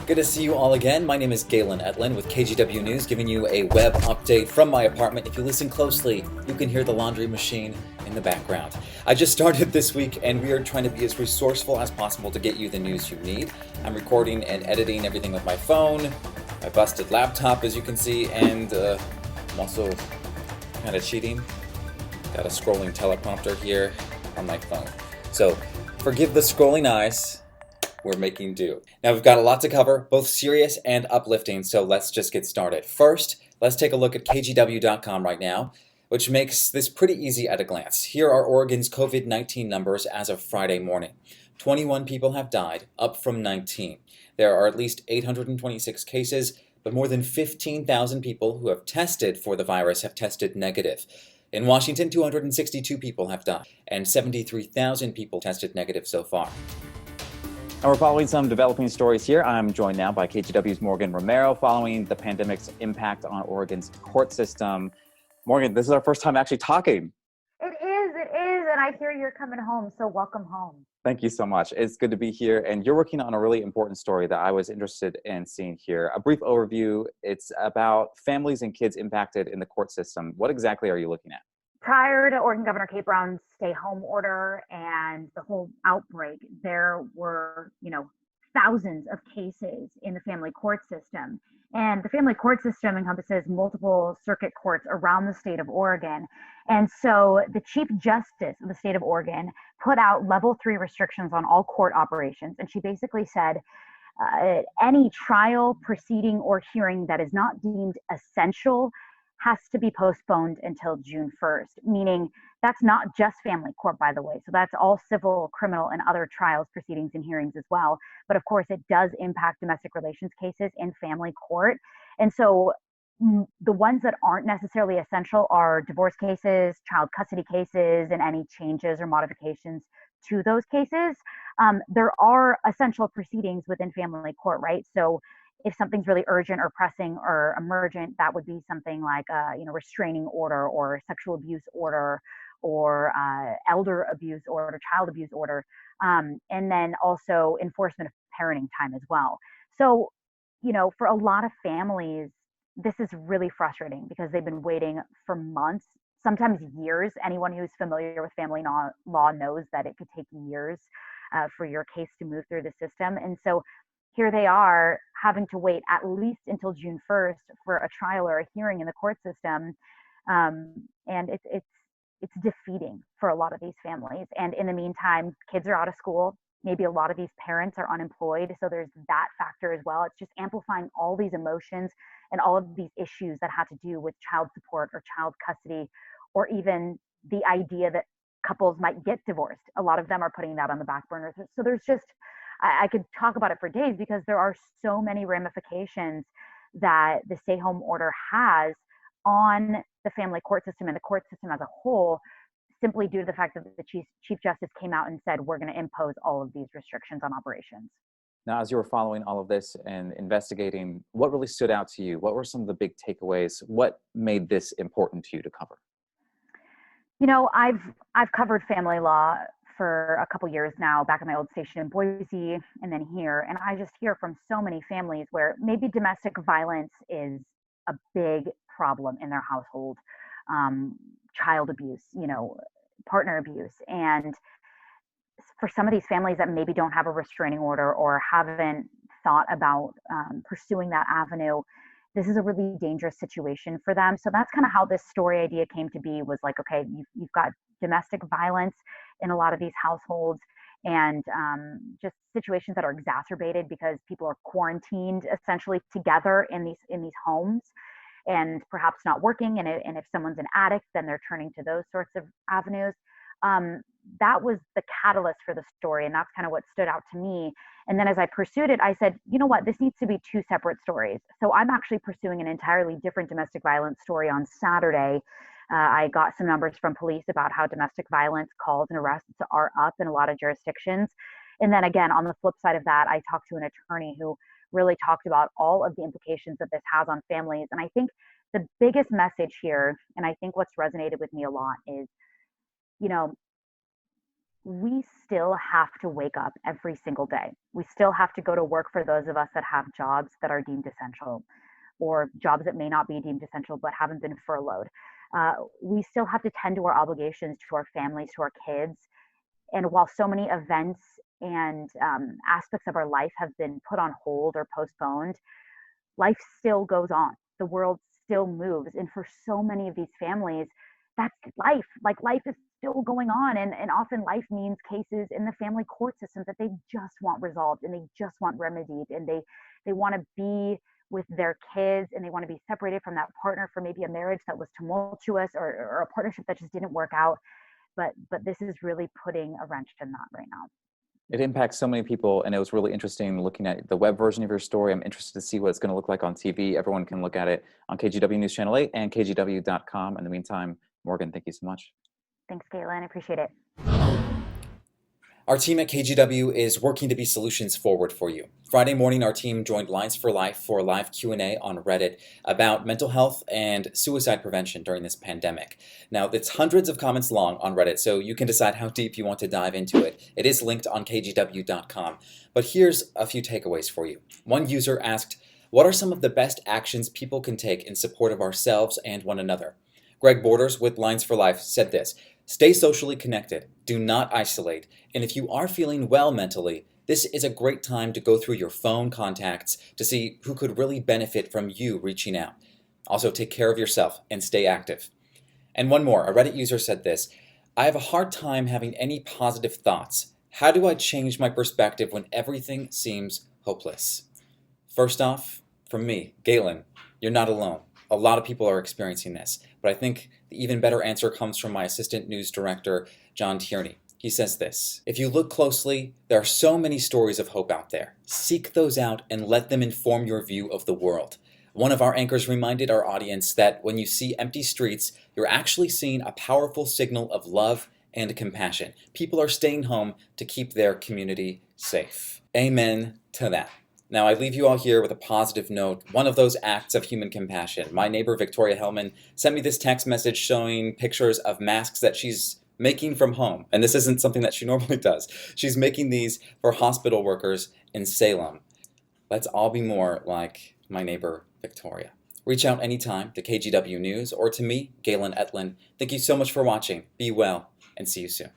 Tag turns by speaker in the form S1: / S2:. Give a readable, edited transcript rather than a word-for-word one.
S1: Good to see you all again. My name is Galen Ettlin with KGW News, giving you a web update from my apartment. If you listen closely, you can hear the laundry machine in the background. I just started this week, and we are trying to be as resourceful as possible to get you the news you need. I'm recording and editing everything with my phone, my busted laptop, as you can see, and I'm also kind of cheating. Got a scrolling teleprompter here on my phone. So forgive the scrolling eyes. We're making do. Now we've got a lot to cover, both serious and uplifting, so let's just get started. First, let's take a look at KGW.com right now, which makes this pretty easy at a glance. Here are Oregon's COVID-19 numbers as of Friday morning. 21 people have died, up from 19. There are at least 826 cases, but more than 15,000 people who have tested for the virus have tested negative. In Washington, 262 people have died, and 73,000 people tested negative so far.
S2: And we're following some developing stories here. I'm joined now by KGW's Morgan Romero following the pandemic's impact on Oregon's court system. Morgan, this is our first time actually talking.
S3: It is, and I hear you're coming home, so welcome home.
S2: Thank you so much. It's good to be here, and you're working on a really important story that I was interested in seeing here. A brief overview, it's about families and kids impacted in the court system. What exactly are you looking at?
S3: Prior to Oregon Governor Kate Brown's stay-home order and the whole outbreak, there were, thousands of cases in the family court system. And the family court system encompasses multiple circuit courts around the state of Oregon. And so the Chief Justice of the state of Oregon put out level 3 restrictions on all court operations. And she basically said, any trial, proceeding, or hearing that is not deemed essential has to be postponed until June 1st, meaning that's not just family court, by the way. So that's all civil, criminal, and other trials, proceedings, and hearings as well. But of course, it does impact domestic relations cases in family court. And so the ones that aren't necessarily essential are divorce cases, child custody cases, and any changes or modifications to those cases. There are essential proceedings within family court, right? So if something's really urgent or pressing or emergent, that would be something like a restraining order or sexual abuse order or elder abuse order, child abuse order, and then also enforcement of parenting time as well. So, for a lot of families, this is really frustrating because they've been waiting for months, sometimes years. Anyone who's familiar with family law knows that it could take years for your case to move through the system. And so here they are having to wait at least until June 1st for a trial or a hearing in the court system. And it's defeating for a lot of these families. And in the meantime, kids are out of school. Maybe a lot of these parents are unemployed. So there's that factor as well. It's just amplifying all these emotions and all of these issues that have to do with child support or child custody, or even the idea that couples might get divorced. A lot of them are putting that on the back burner. So there's just, I could talk about it for days because there are so many ramifications that the stay-home order has on the family court system and the court system as a whole, simply due to the fact that the Chief Justice came out and said, we're going to impose all of these restrictions on operations.
S2: Now, as you were following all of this and investigating, what really stood out to you? What were some of the big takeaways? What made this important to you to cover?
S3: I've covered family law for a couple years now, back at my old station in Boise and then here. And I just hear from so many families where maybe domestic violence is a big problem in their household, child abuse, partner abuse. And for some of these families that maybe don't have a restraining order or haven't thought about pursuing that avenue, this is a really dangerous situation for them. So that's kind of how this story idea came to be, was like, okay, you've got domestic violence in a lot of these households, and just situations that are exacerbated because people are quarantined essentially together in these homes and perhaps not working. And if someone's an addict, then they're turning to those sorts of avenues. That was the catalyst for the story. And that's kind of what stood out to me. And then as I pursued it, I said, you know what, this needs to be 2 separate stories. So I'm actually pursuing an entirely different domestic violence story on Saturday. I got some numbers from police about how domestic violence calls and arrests are up in a lot of jurisdictions. And then again, on the flip side of that, I talked to an attorney who really talked about all of the implications that this has on families. And I think the biggest message here, and I think what's resonated with me a lot, is, we still have to wake up every single day. We still have to go to work for those of us that have jobs that are deemed essential, or jobs that may not be deemed essential but haven't been furloughed. We still have to tend to our obligations to our families, to our kids. And while so many events and aspects of our life have been put on hold or postponed, life still goes on. The world still moves. And for so many of these families, that's life. Like life is still going on. And often life means cases in the family court systems that they just want resolved and they just want remedied. And they want to be with their kids and they want to be separated from that partner for maybe a marriage that was tumultuous, or a partnership that just didn't work out. But this is really putting a wrench in that right now.
S2: It impacts so many people, and it was really interesting looking at the web version of your story. I'm interested to see what it's going to look like on TV. Everyone can look at it on KGW News Channel 8 and KGW.com. In the meantime, Morgan, thank you so much.
S3: Thanks, Galen. I appreciate it.
S1: Our team at KGW is working to be solutions forward for you. Friday morning, our team joined Lines for Life for a live Q&A on Reddit about mental health and suicide prevention during this pandemic. Now, it's hundreds of comments long on Reddit, so you can decide how deep you want to dive into it. It is linked on KGW.com. But here's a few takeaways for you. One user asked, what are some of the best actions people can take in support of ourselves and one another? Greg Borders with Lines for Life said this: stay socially connected, do not isolate, and if you are feeling well mentally, this is a great time to go through your phone contacts to see who could really benefit from you reaching out. Also, take care of yourself and stay active. And one more, a Reddit user said this: I have a hard time having any positive thoughts. How do I change my perspective when everything seems hopeless? First off, from me, Galen, you're not alone. A lot of people are experiencing this, but I think the even better answer comes from my assistant news director, John Tierney. He says this: if you look closely, there are so many stories of hope out there. Seek those out and let them inform your view of the world. One of our anchors reminded our audience that when you see empty streets, you're actually seeing a powerful signal of love and compassion. People are staying home to keep their community safe. Amen to that. Now, I leave you all here with a positive note, one of those acts of human compassion. My neighbor, Victoria Hellman, sent me this text message showing pictures of masks that she's making from home. And this isn't something that she normally does. She's making these for hospital workers in Salem. Let's all be more like my neighbor, Victoria. Reach out anytime to KGW News or to me, Galen Ettlin. Thank you so much for watching. Be well, and see you soon.